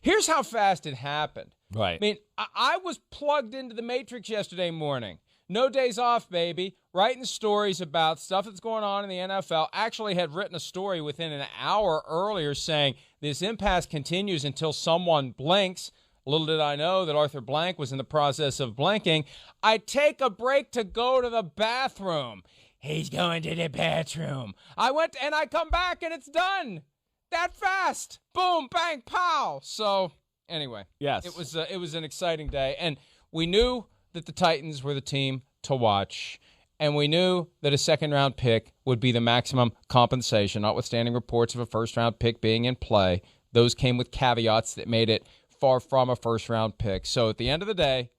Here's how fast it happened. Right. I mean, I was plugged into the Matrix yesterday morning. No days off, baby. Writing stories about stuff that's going on in the NFL. Actually had written a story within an hour earlier saying this impasse continues until someone blinks. Little did I know that Arthur Blank was in the process of blinking. I take a break to go to the bathroom. He's going to the bathroom. I went and I come back and it's done. That fast. Boom, bang, pow. So anyway, yes, it was an exciting day. And we knew that the Titans were the team to watch. And we knew that a second-round pick would be the maximum compensation, notwithstanding reports of a first-round pick being in play. Those came with caveats that made it far from a first-round pick. So at the end of the day,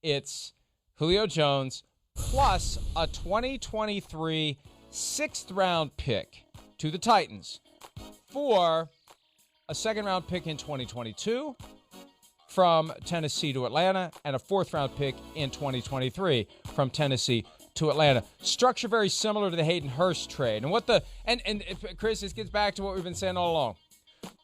it's Julio Jones plus a 2023 sixth-round pick to the Titans for a second-round pick in 2022 from Tennessee to Atlanta and a fourth-round pick in 2023 from Tennessee to Atlanta. Structure very similar to the Hayden Hurst trade. And Chris, this gets back to what we've been saying all along.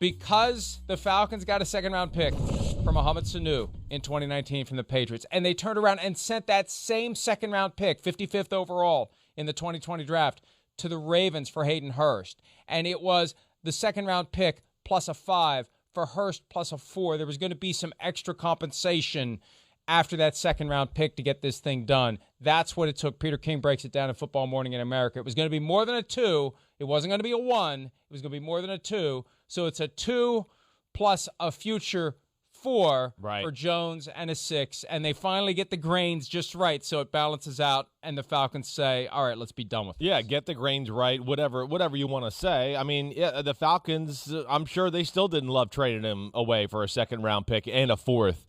Because the Falcons got a second-round pick from Mohamed Sanu in 2019 from the Patriots, and they turned around and sent that same second-round pick, 55th overall in the 2020 draft, to the Ravens for Hayden Hurst. And it was the second-round pick plus a 5 for Hurst plus a 4. There was going to be some extra compensation after that second-round pick to get this thing done. That's what it took. Peter King breaks it down in Football Morning in America. It was going to be more than a 2. It wasn't going to be a 1. It was going to be more than a 2. So it's a 2 plus a future 4 for Jones and a 6. And they finally get the grains just right so it balances out. And the Falcons say, all right, let's be done with it. Yeah, get the grains right, whatever you want to say. I mean, yeah, the Falcons, I'm sure they still didn't love trading him away for a second-round pick and a fourth.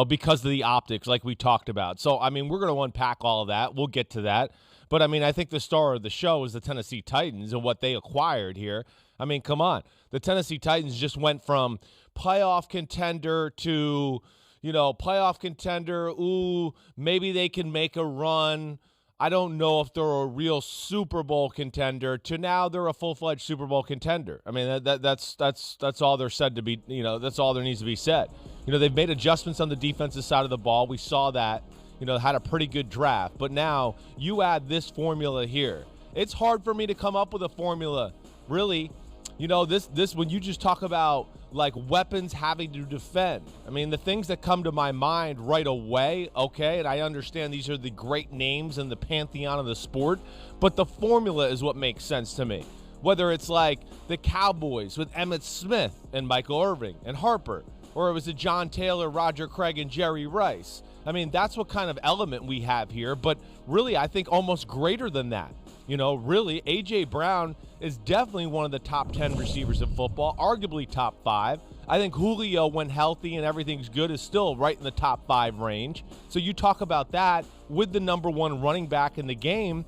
Because of the optics like we talked about. So, I mean, we're going to unpack all of that. We'll get to that. But, I mean, I think the star of the show is the Tennessee Titans and what they acquired here. I mean, come on. The Tennessee Titans just went from playoff contender to, playoff contender. Ooh, maybe they can make a run. I don't know if they're a real Super Bowl contender to now they're a full-fledged Super Bowl contender. I mean, that's all they're said to be, that's all there needs to be said. They've made adjustments on the defensive side of the ball. We saw that, had a pretty good draft. But now you add this formula here. It's hard for me to come up with a formula, really. This when you just talk about like weapons having to defend. I mean, the things that come to my mind right away, okay, and I understand these are the great names in the pantheon of the sport, but the formula is what makes sense to me. Whether it's like the Cowboys with Emmitt Smith and Michael Irvin and Harper, or it was a John Taylor, Roger Craig, and Jerry Rice. I mean, that's what kind of element we have here, but really I think almost greater than that. Really, A.J. Brown is definitely one of the top 10 receivers in football, arguably top 5. I think Julio, when healthy and everything's good, is still right in the top 5 range. So you talk about that with the number 1 running back in the game.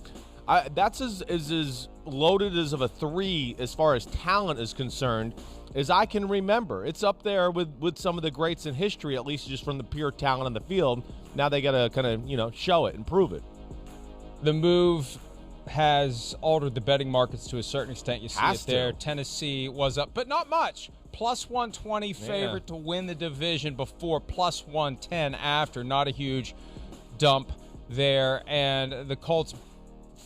That's as loaded as of a 3 as far as talent is concerned as I can remember. It's up there with some of the greats in history, at least just from the pure talent on the field. Now they got to kind of, show it and prove it. The move has altered the betting markets to a certain extent. You see it there. Tennessee was up, but not much. Plus 120 favorite to win the division before, plus 110 after. Not a huge dump there. And the Colts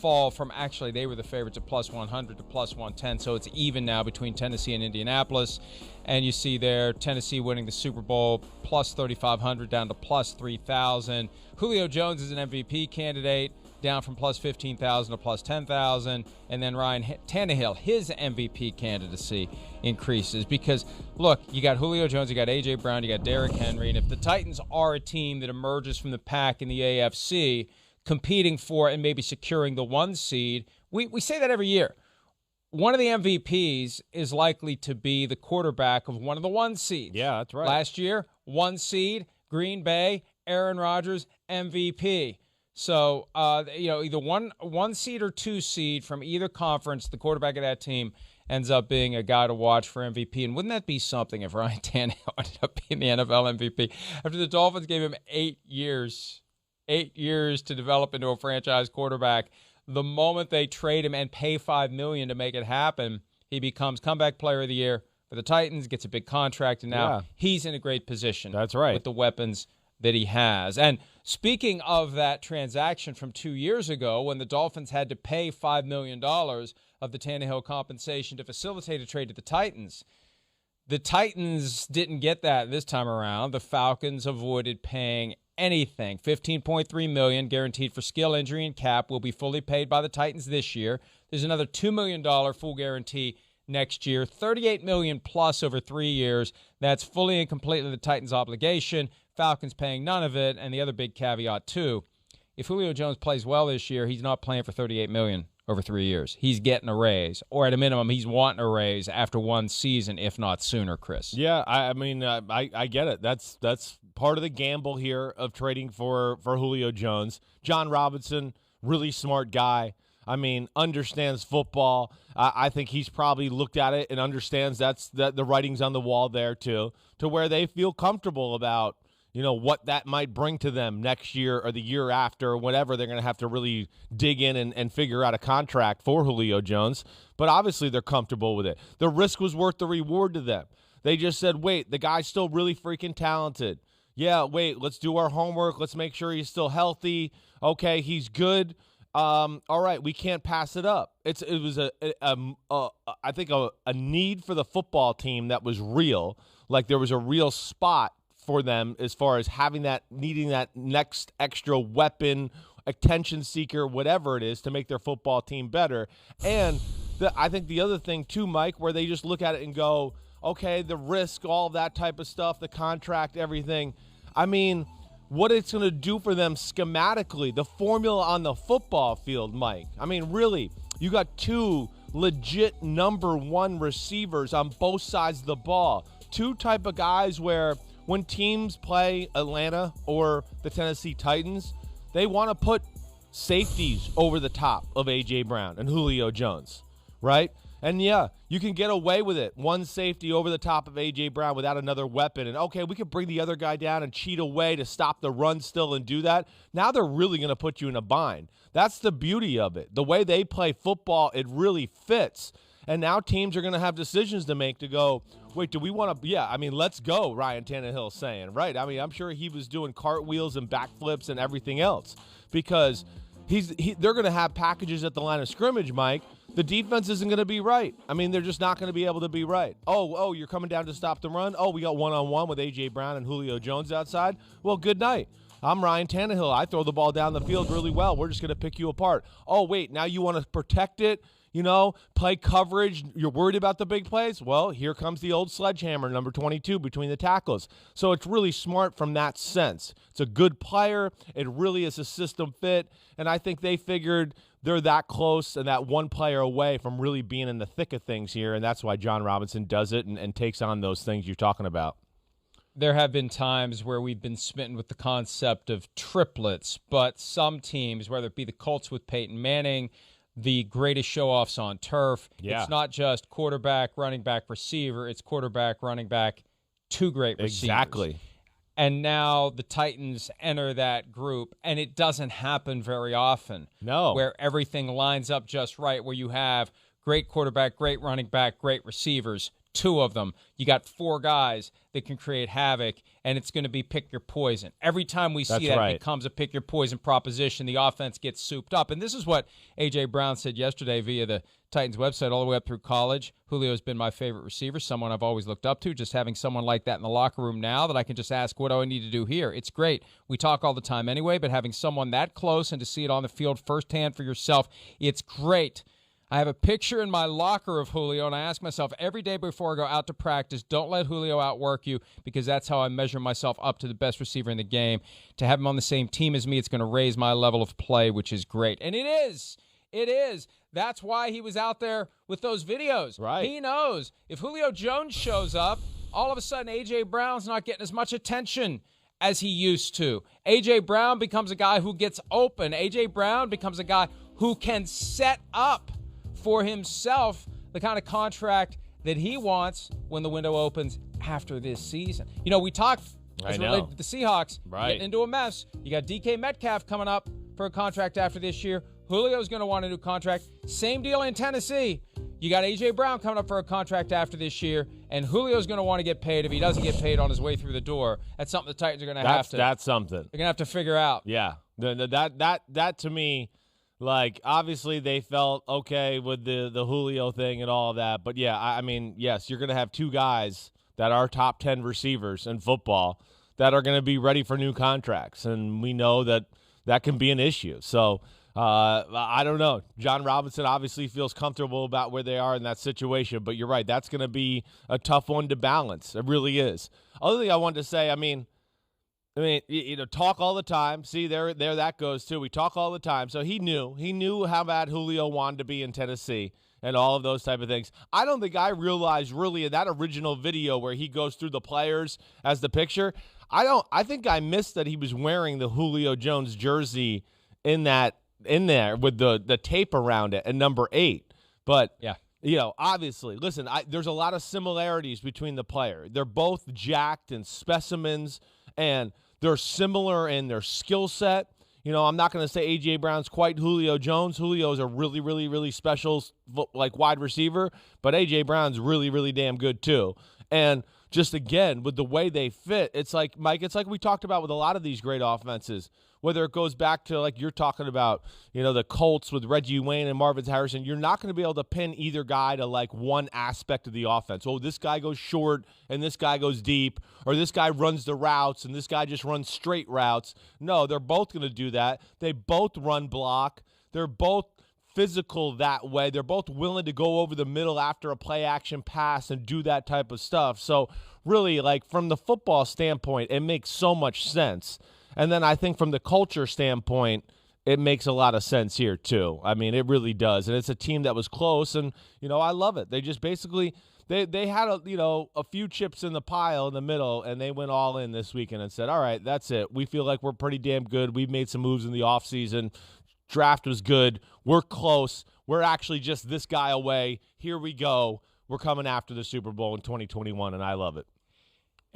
fall from, actually, they were the favorites at plus 100 to plus 110. So it's even now between Tennessee and Indianapolis. And you see there, Tennessee winning the Super Bowl, plus 3,500 down to plus 3,000. Julio Jones is an MVP candidate, down from plus 15,000 to plus 10,000. And then Ryan Tannehill, his MVP candidacy increases because, look, you got Julio Jones, you got A.J. Brown, you got Derrick Henry. And if the Titans are a team that emerges from the pack in the AFC, competing for and maybe securing the 1 seed, we say that every year. One of the MVPs is likely to be the quarterback of one of the 1 seeds. Yeah, that's right. Last year, 1 seed, Green Bay, Aaron Rodgers, MVP. So, either one seed or 2 seed from either conference, the quarterback of that team ends up being a guy to watch for MVP. And wouldn't that be something if Ryan Tannehill ended up being the NFL MVP after the Dolphins gave him 8 years? 8 years to develop into a franchise quarterback. The moment they trade him and pay $5 million to make it happen, he becomes comeback player of the year, for the Titans, gets a big contract, and now he's in a great position. That's right. With the weapons that he has. And speaking of that transaction from 2 years ago when the Dolphins had to pay $5 million of the Tannehill compensation to facilitate a trade to the Titans didn't get that this time around. The Falcons avoided paying anything. $15.3 million guaranteed for skill, injury, and cap will be fully paid by the Titans this year. There's another $2 million full guarantee next year, $38 million plus over 3 years. That's fully and completely the Titans' obligation. Falcons paying none of it, and the other big caveat too: if Julio Jones plays well this year, he's not playing for $38 million over 3 years. He's getting a raise, or at a minimum, he's wanting a raise after one season, if not sooner. Chris. Yeah, I mean, I get it. That's part of the gamble here of trading for Julio Jones. John Robinson, really smart guy. I mean, understands football. I think he's probably looked at it and understands that the writing's on the wall there too, to where they feel comfortable about, what that might bring to them next year or the year after, or whatever. They're going to have to really dig in and figure out a contract for Julio Jones. But obviously they're comfortable with it. The risk was worth the reward to them. They just said, wait, the guy's still really freaking talented. Yeah, wait, let's do our homework. Let's make sure he's still healthy. Okay, he's good. All right, we can't pass it up. It was I think a need for the football team that was real. Like there was a real spot for them as far as needing that next extra weapon, attention seeker, whatever it is, to make their football team better. And I think the other thing too, Mike, where they just look at it and go, okay, the risk, all that type of stuff, the contract, everything. I mean, what it's going to do for them schematically, the formula on the football field, Mike. I mean, really, you got two legit number one receivers on both sides of the ball. Two type of guys where when teams play Atlanta or the Tennessee Titans, they want to put safeties over the top of A.J. Brown and Julio Jones, right? And, yeah, you can get away with it. One safety over the top of A.J. Brown without another weapon. And, okay, we could bring the other guy down and cheat away to stop the run still and do that. Now they're really going to put you in a bind. That's the beauty of it. The way they play football, it really fits. And now teams are going to have decisions to make to go, wait, do we want to – yeah, I mean, let's go, Ryan Tannehill's saying, right? I mean, I'm sure he was doing cartwheels and backflips and everything else because they're going to have packages at the line of scrimmage, Mike. The defense isn't going to be right. I mean, they're just not going to be able to be right. Oh, you're coming down to stop the run? Oh, we got one-on-one with A.J. Brown and Julio Jones outside? Well, good night. I'm Ryan Tannehill. I throw the ball down the field really well. We're just going to pick you apart. Oh, wait, now you want to protect it? Play coverage. You're worried about the big plays? Well, here comes the old sledgehammer, number 22, between the tackles. So it's really smart from that sense. It's a good player. It really is a system fit. And I think they figured they're that close and that one player away from really being in the thick of things here. And that's why John Robinson does it and takes on those things you're talking about. There have been times where we've been smitten with the concept of triplets, but some teams, whether it be the Colts with Peyton Manning, the greatest show-offs on turf. Yeah. It's not just quarterback, running back, receiver. It's quarterback, running back, two great receivers. Exactly. And now the Titans enter that group, and it doesn't happen very often. No. Where everything lines up just right, where you have great quarterback, great running back, great receivers, two of them. You got four guys that can create havoc, and it's going to be pick your poison. Every time we see that, it becomes a pick your poison proposition. The offense gets souped up. And this is what A.J. Brown said yesterday via the Titans website all the way up through college. Julio's been my favorite receiver, someone I've always looked up to. Just having someone like that in the locker room now that I can just ask, what do I need to do here? It's great. We talk all the time anyway, but having someone that close and to see it on the field firsthand for yourself, it's great. I have a picture in my locker of Julio, and I ask myself every day before I go out to practice, don't let Julio outwork you, because that's how I measure myself up to the best receiver in the game. To have him on the same team as me, it's going to raise my level of play, which is great. And it is. It is. That's why he was out there with those videos. Right. He knows if Julio Jones shows up, all of a sudden A.J. Brown's not getting as much attention as he used to. A.J. Brown becomes a guy who gets open. A.J. Brown becomes a guy who can set up for himself the kind of contract that he wants when the window opens after this season. We talked as related to the Seahawks getting into a mess. You got DK Metcalf coming up for a contract after this year. Julio's going to want a new contract. Same deal in Tennessee. You got A.J. Brown coming up for a contract after this year, and Julio's going to want to get paid if he doesn't get paid on his way through the door. That's something the Titans are going to have to. That's something. They're going to have to figure out. Yeah. That to me, like, obviously they felt okay with the Julio thing and all of that. But, yeah, I mean, yes, you're going to have two guys that are top 10 receivers in football that are going to be ready for new contracts. And we know that can be an issue. So, I don't know. John Robinson obviously feels comfortable about where they are in that situation, but you're right. That's going to be a tough one to balance. It really is. Other thing I wanted to say, I mean, talk all the time. See, there that goes too. We talk all the time. So he knew how bad Julio wanted to be in Tennessee and all of those type of things. I don't think I realized really in that original video where he goes through the players as the picture. I think I missed that he was wearing the Julio Jones jersey in there with the tape around it and number 8. But yeah, obviously, listen, there's a lot of similarities between the player. They're both jacked and specimens, and they're similar in their skill set. I'm not going to say A.J. Brown's quite Julio Jones. Julio is a really, really, really special wide receiver, but A.J. Brown's really, really damn good too. And just again, with the way they fit, it's like, Mike, it's like we talked about with a lot of these great offenses, whether it goes back to like you're talking about, the Colts with Reggie Wayne and Marvin Harrison. You're not going to be able to pin either guy to like one aspect of the offense. Oh, this guy goes short and this guy goes deep, or this guy runs the routes and this guy just runs straight routes. No, they're both going to do that. They both run block. They're both physical that way. They're both willing to go over the middle after a play action pass and do that type of stuff. So really, like from the football standpoint, it makes so much sense. And then I think from the culture standpoint, it makes a lot of sense here too. I mean, it really does. And it's a team that was close, and I love it. They just basically they had a few chips in the pile in the middle, and they went all in this weekend and said, all right, that's it. We feel like we're pretty damn good. We've made some moves in the offseason. Draft was good. We're close. We're actually just this guy away. Here we go. We're coming after the Super Bowl in 2021, and I love it.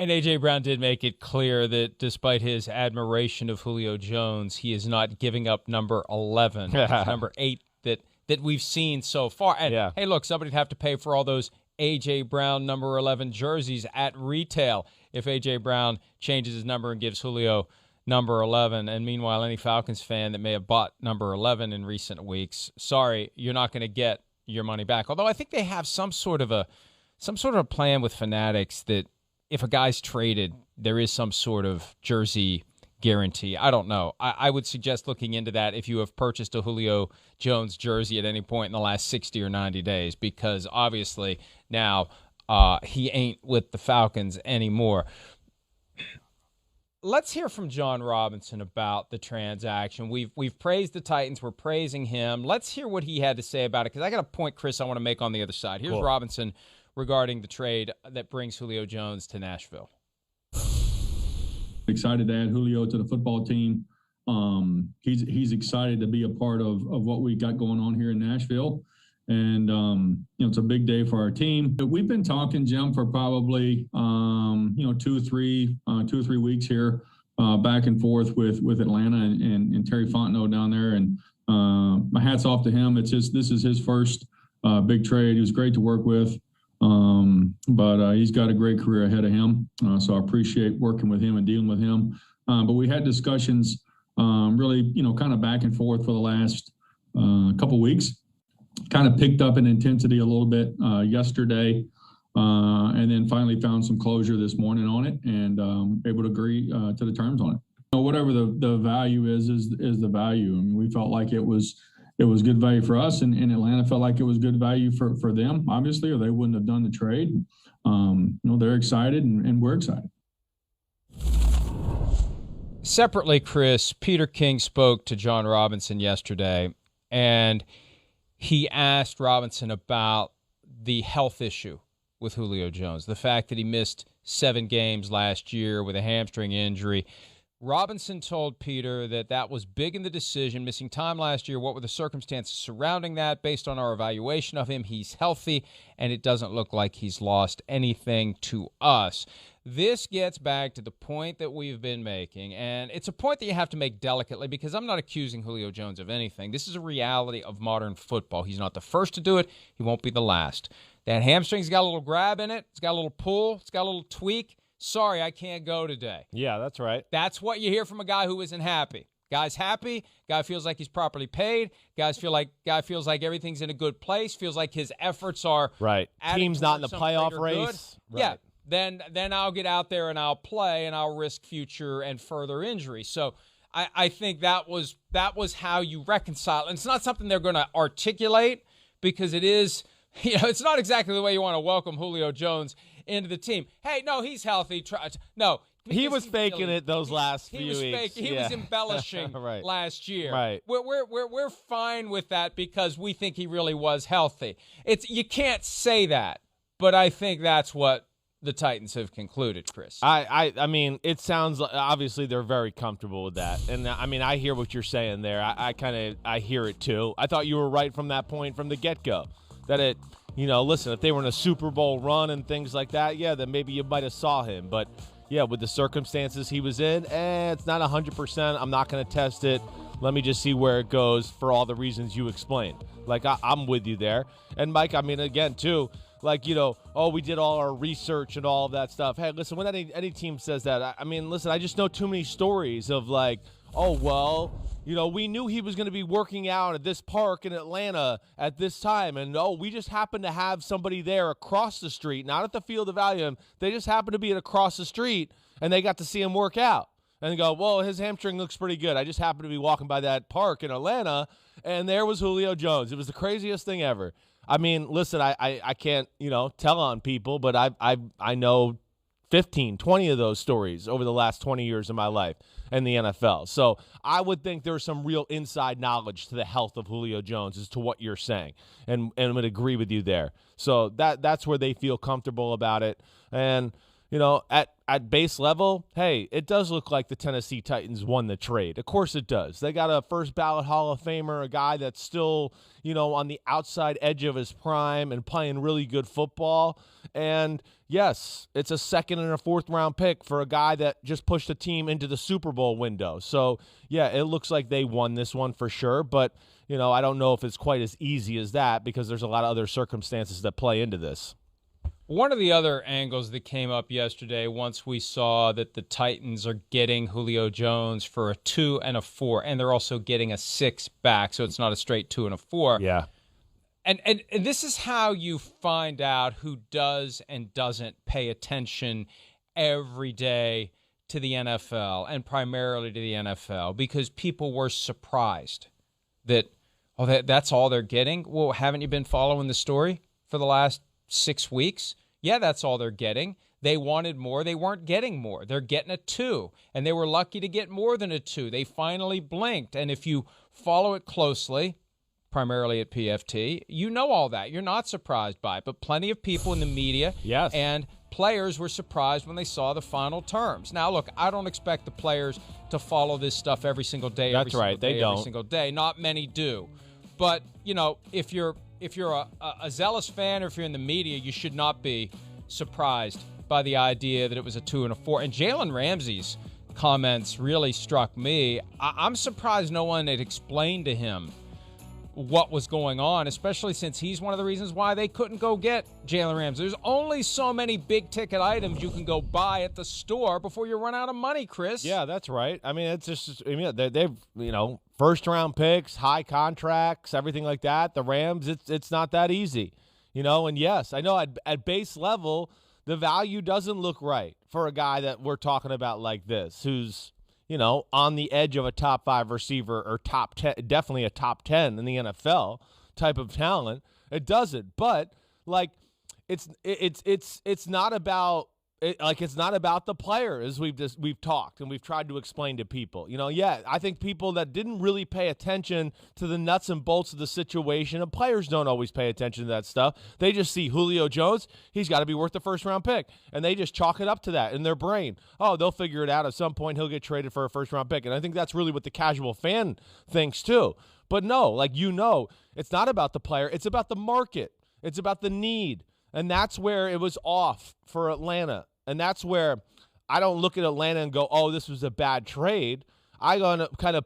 And A.J. Brown did make it clear that despite his admiration of Julio Jones, he is not giving up number 11, number 8 that we've seen so far. And, hey, look, somebody'd have to pay for all those A.J. Brown number 11 jerseys at retail if A.J. Brown changes his number and gives Julio number 11. And meanwhile, any Falcons fan that may have bought number 11 in recent weeks, sorry, you're not going to get your money back. Although I think they have some sort of a plan with Fanatics that if a guy's traded, there is some sort of jersey guarantee. I don't know. I would suggest looking into that if you have purchased a Julio Jones jersey at any point in the last 60 or 90 days, because obviously now he ain't with the Falcons anymore. Let's hear from John Robinson about the transaction. We've praised the Titans. We're praising him. Let's hear what he had to say about it, because I got a point, Chris, I want to make on the other side. Here's Robinson regarding the trade that brings Julio Jones to Nashville. Excited to add Julio to the football team. He's excited to be a part of what we got going on here in Nashville. And, it's a big day for our team. We've been talking, Jim, for probably, 2 or 3 weeks here, back and forth with Atlanta and Terry Fontenot down there. And my hat's off to him. This is his first big trade. He was great to work with. But he's got a great career ahead of him. So I appreciate working with him and dealing with him. But we had discussions, really, kind of back and forth for the last couple weeks. Kind of picked up in intensity a little bit yesterday, and then finally found some closure this morning on it, and able to agree to the terms on it. Whatever the value is the value. I mean, we felt like it was good value for us, and Atlanta felt like it was good value for them, obviously, or they wouldn't have done the trade. They're excited, and we're excited. Separately, Chris, Peter King spoke to John Robinson yesterday, and he asked Robinson about the health issue with Julio Jones, the fact that he missed 7 games last year with a hamstring injury. Robinson told Peter that was big in the decision, missing time last year. What were the circumstances surrounding that? Based on our evaluation of him, he's healthy, and it doesn't look like he's lost anything to us. This gets back to the point that we've been making, and it's a point that you have to make delicately because I'm not accusing Julio Jones of anything. This is a reality of modern football. He's not the first to do it. He won't be the last. That hamstring's got a little grab in it. It's got a little pull. It's got a little tweak. Sorry, I can't go today. Yeah, that's right. That's what you hear from a guy who isn't happy. Guy's happy. Guy feels like he's properly paid. Guy feels like everything's in a good place. Feels like his efforts are right. Team's not in the playoff race. Right. Yeah. Then I'll get out there and I'll play and I'll risk future and further injury. So I think that was how you reconcile. And it's not something they're going to articulate because it is, it's not exactly the way you want to welcome Julio Jones into the team. Hey, no, he's healthy. No. He was faking it those last few weeks. He was embellishing right. last year. Right. We're fine with that because we think he really was healthy. You can't say that, but I think that's what the Titans have concluded, Chris. I mean, it sounds like obviously they're very comfortable with that, and I mean, I hear what you're saying there. I hear it too. I thought you were right from that point from the get-go that it. Listen, if they were in a Super Bowl run and things like that, yeah, then maybe you might have saw him, but. Yeah, with the circumstances he was in, it's not 100%. I'm not going to test it. Let me just see where it goes for all the reasons you explained. Like, I'm with you there. And, Mike, I mean, again, too, like, we did all our research and all of that stuff. Hey, listen, when any team says that, I mean, listen, I just know too many stories of, like, oh, well, we knew he was going to be working out at this park in Atlanta at this time. And, we just happened to have somebody there across the street, not at the Field of Valium. They just happened to be across the street, and they got to see him work out. And they go, well, his hamstring looks pretty good. I just happened to be walking by that park in Atlanta, and there was Julio Jones. It was the craziest thing ever. I mean, listen, I can't, tell on people, but I know 15, 20 of those stories over the last 20 years of my life in the NFL. So I would think there's some real inside knowledge to the health of Julio Jones as to what you're saying and would agree with you there. So that's where they feel comfortable about it. And, at base level, hey, it does look like the Tennessee Titans won the trade. Of course it does. They got a first ballot Hall of Famer, a guy that's still, on the outside edge of his prime and playing really good football. And yes, it's a second and a fourth round pick for a guy that just pushed a team into the Super Bowl window. So yeah, it looks like they won this one for sure. But, I don't know if it's quite as easy as that because there's a lot of other circumstances that play into this. One of the other angles that came up yesterday once we saw that the Titans are getting Julio Jones for a 2 and a 4, and they're also getting a 6 back, so it's not a straight 2 and a 4. Yeah. And this is how you find out who does and doesn't pay attention every day to the NFL and primarily to the NFL because people were surprised that, that's all they're getting. Well, haven't you been following the story for the last 6 weeks? Yeah, that's all they're getting. They wanted more. They weren't getting more. They're getting a 2, and they were lucky to get more than a 2. They finally blinked, and if you follow it closely, primarily at PFT, you know all that. You're not surprised by it, but plenty of people in the media yes. and players were surprised when they saw the final terms. Now, look, I don't expect the players to follow this stuff every single day. That's right. They don't. Every single day. Not many do. But, if you're a zealous fan or if you're in the media, you should not be surprised by the idea that it was a 2 and a 4. And Jalen Ramsey's comments really struck me. I'm surprised no one had explained to him what was going on, especially since he's one of the reasons why they couldn't go get Jalen Ramsey. There's only so many big-ticket items you can go buy at the store before you run out of money, Chris. Yeah, that's right. I mean, it's just they've first-round picks, high contracts, everything like that. The Rams, it's not that easy, And yes, I know at base level, the value doesn't look right for a guy that we're talking about like this, who's on the edge of a top 5 receiver or top 10, definitely a top 10 in the NFL type of talent. It doesn't, but it's not about it's not about the player, as we've talked and we've tried to explain to people. I think people that didn't really pay attention to the nuts and bolts of the situation, and players don't always pay attention to that stuff. They just see Julio Jones, he's got to be worth the first-round pick, and they just chalk it up to that in their brain. Oh, they'll figure it out at some point. He'll get traded for a first-round pick, and I think that's really what the casual fan thinks too. But no, it's not about the player. It's about the market. It's about the need. And that's where it was off for Atlanta. And that's where I don't look at Atlanta and go, oh, this was a bad trade. I going to kind of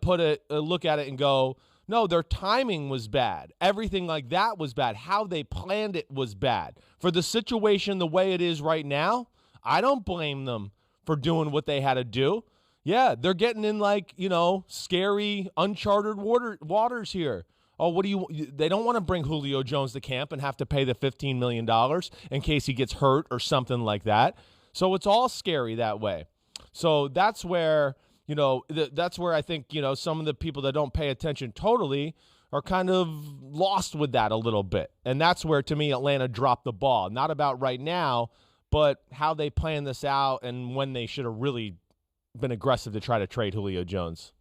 look at it and go, no, their timing was bad. Everything like that was bad. How they planned it was bad. For the situation the way it is right now, I don't blame them for doing what they had to do. Yeah, they're getting in scary, uncharted waters here. Oh, they don't want to bring Julio Jones to camp and have to pay the $15 million in case he gets hurt or something like that. So it's all scary that way. So that's where, that's where I think, some of the people that don't pay attention totally are kind of lost with that a little bit. And that's where, to me, Atlanta dropped the ball. Not about right now, but how they planned this out and when they should have really been aggressive to try to trade Julio Jones.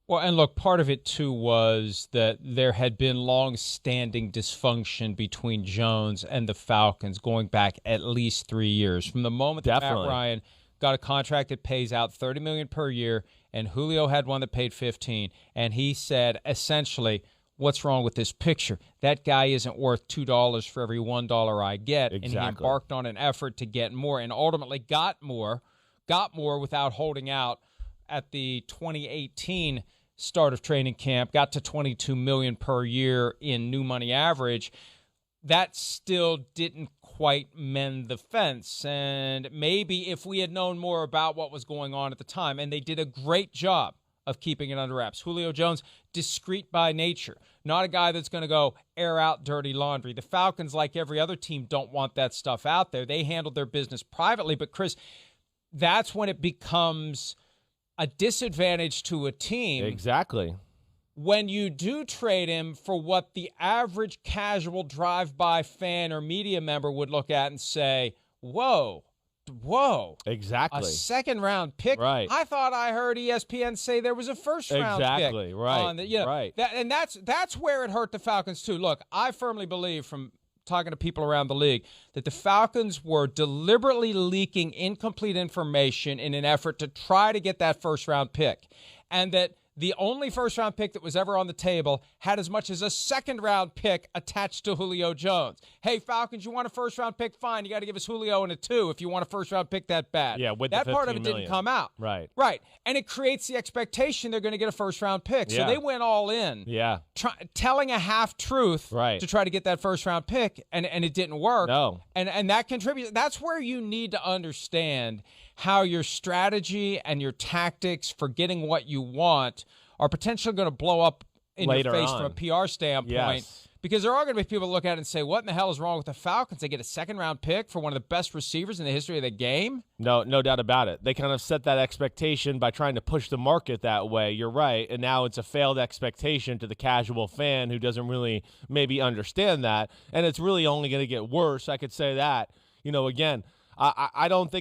Well, and look, part of it, too, was that there had been long-standing dysfunction between Jones and the Falcons going back at least 3 years. From the moment that Matt Ryan got a contract that pays out $30 million per year, and Julio had one that paid $15, and he said, essentially, what's wrong with this picture? That guy isn't worth $2 for every $1 I get. Exactly. And he embarked on an effort to get more and ultimately got more without holding out at the 2018 start of training camp, got to $22 million per year in new money average. That still didn't quite mend the fence. And maybe if we had known more about what was going on at the time, and they did a great job of keeping it under wraps. Julio Jones, discreet by nature, not a guy that's going to go air out dirty laundry. The Falcons, like every other team, don't want that stuff out there. They handled their business privately. But, Chris, that's when it becomes a disadvantage to a team. Exactly. When you do trade him for what the average casual drive-by fan or media member would look at and say, whoa. Exactly. A second-round pick? Right. I thought I heard ESPN say there was a first-round pick. Exactly, right. Right. That's where it hurt the Falcons, too. Look, I firmly believe from talking to people around the league that the Falcons were deliberately leaking incomplete information in an effort to try to get that first-round pick, and that the only first-round pick that was ever on the table had as much as a second-round pick attached to Julio Jones. Hey, Falcons, you want a first-round pick? Fine, you got to give us Julio and a 2 if you want a first-round pick that bad. Yeah, with that the part of it $15 million. didn't come out. Right. And it creates the expectation they're going to get a first-round pick. Yeah. So they went all in. Yeah. Telling a half-truth to try to get that first-round pick, and it didn't work. No. And that contributes. That's where you need to understand how your strategy and your tactics for getting what you want are potentially going to blow up in Later your face on. from a PR standpoint. Yes. Because there are going to be people that look at it and say, what in the hell is wrong with the Falcons? They get a second-round pick for one of the best receivers in the history of the game? No doubt about it. They kind of set that expectation by trying to push the market that way. You're right. And now it's a failed expectation to the casual fan who doesn't really maybe understand that. And it's really only going to get worse. I could say that. Again, I don't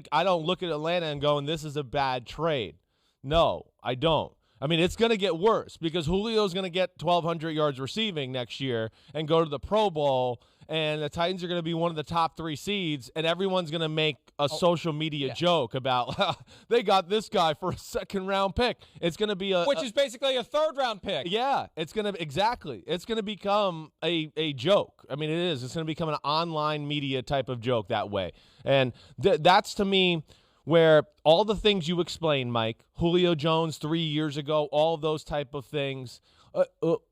look at Atlanta and going, this is a bad trade. No, I don't. I mean, it's going to get worse because Julio's going to get 1,200 yards receiving next year and go to the Pro Bowl, and the Titans are going to be one of the top 3 seeds, and everyone's going to make a social media joke about they got this guy for a second-round pick. It's going to be which is basically a third-round pick. Yeah, it's going to become a joke. I mean, it is. It's going to become an online media type of joke that way, and that's to me where all the things you explained, Mike, Julio Jones 3 years ago, all of those type of things,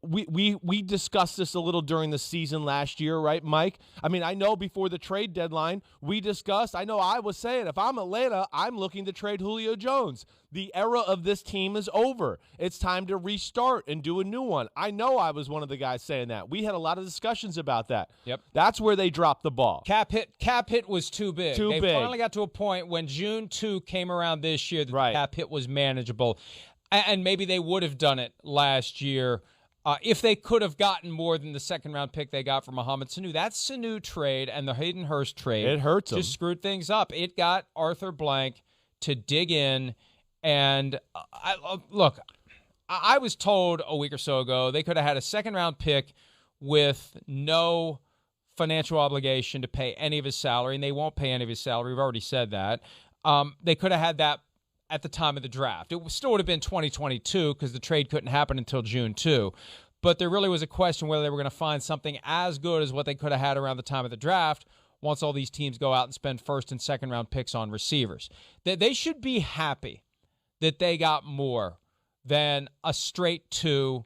we discussed this a little during the season last year, right, Mike? I mean, I know before the trade deadline, I know I was saying, if I'm Atlanta, I'm looking to trade Julio Jones. The era of this team is over. It's time to restart and do a new one. I know I was one of the guys saying that. We had a lot of discussions about that. Yep. That's where they dropped the ball. Cap hit was too big. They finally got to a point when June 2 came around this year that the cap hit was manageable. And maybe they would have done it last year if they could have gotten more than the second-round pick they got for Mohamed Sanu. That Sanu trade and the Hayden Hurst trade it hurts them. Just screwed things up. It got Arthur Blank to dig in. And I was told a week or so ago they could have had a second-round pick with no financial obligation to pay any of his salary, and they won't pay any of his salary. We've already said that. They could have had that at the time of the draft. It still would have been 2022 because the trade couldn't happen until June 2. But there really was a question whether they were going to find something as good as what they could have had around the time of the draft, once all these teams go out and spend first and second round picks on receivers. They should be happy that they got more than a straight 2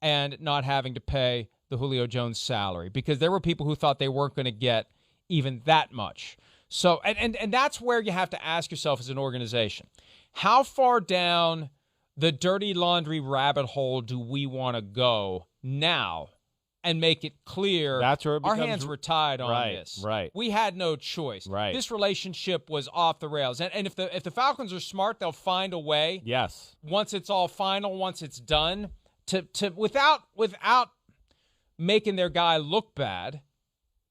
and not having to pay the Julio Jones salary, because there were people who thought they weren't going to get even that much. So, and that's where you have to ask yourself as an organization, how far down the dirty laundry rabbit hole do we want to go now and make it clear that's where it becomes, our hands were tied on this. Right. We had no choice. Right. This relationship was off the rails. And if the Falcons are smart, they'll find a way. Yes. Once it's all final, once it's done, to without making their guy look bad,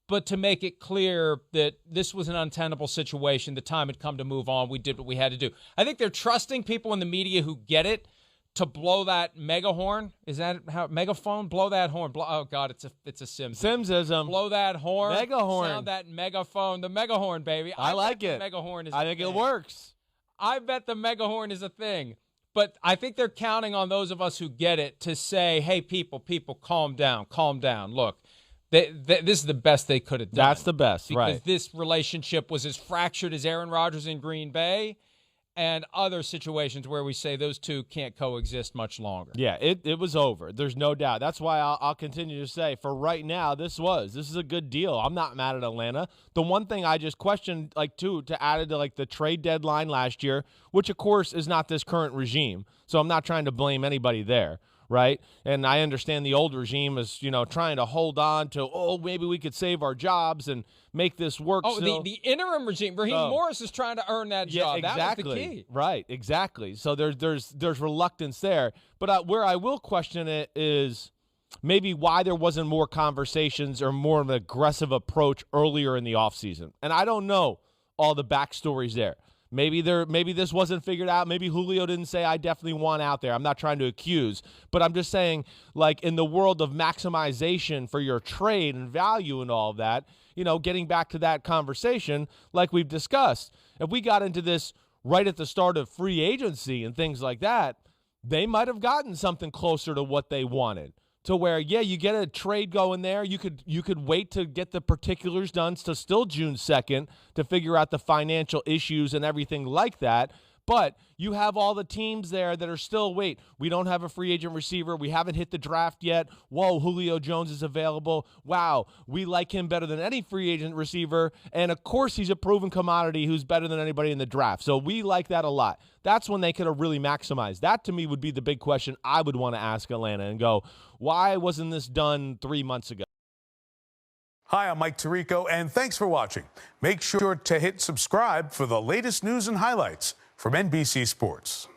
but to make it clear that this was an untenable situation. The time had come to move on. We did what we had to do. I think they're trusting people in the media who get it to blow that mega horn. Is that how megaphone? Blow that horn. Oh God, it's a Sims. Simsism. Blow that horn. Mega horn. Sound that megaphone. The mega horn, baby. I like it. Mega horn is. I think it works. I bet the mega horn is a thing. But I think they're counting on those of us who get it to say, "Hey, people, calm down, calm down. Look, this is the best they could have done. That's the best, because right? Because this relationship was as fractured as Aaron Rodgers in Green Bay, and other situations where we say those two can't coexist much longer." Yeah, it was over. There's no doubt. That's why I'll continue to say, for right now, this is a good deal. I'm not mad at Atlanta. The one thing I just questioned, to add to the trade deadline last year, which of course is not this current regime, so I'm not trying to blame anybody there, right? And I understand the old regime is, trying to hold on to, maybe we could save our jobs and make this work. Oh, the interim regime. Raheem Morris is trying to earn that job. Yeah, exactly. That was the key. Right, exactly. So there's reluctance there. But where I will question it is maybe why there wasn't more conversations or more of an aggressive approach earlier in the offseason. And I don't know all the backstories there. Maybe this wasn't figured out. Maybe Julio didn't say, I definitely want out there. I'm not trying to accuse, but I'm just saying, in the world of maximization for your trade and value and all of that, getting back to that conversation, like we've discussed, if we got into this right at the start of free agency and things like that, they might have gotten something closer to what they wanted. To where, you get a trade going there. You could wait to get the particulars done to still June 2nd to figure out the financial issues and everything like that. But you have all the teams there that are still, we don't have a free agent receiver. We haven't hit the draft yet. Whoa, Julio Jones is available. Wow, we like him better than any free agent receiver. And, of course, he's a proven commodity who's better than anybody in the draft. So we like that a lot. That's when they could have really maximized. That, to me, would be the big question I would want to ask Atlanta and go, why wasn't this done 3 months ago? Hi, I'm Mike Tirico, and thanks for watching. Make sure to hit subscribe for the latest news and highlights from NBC Sports.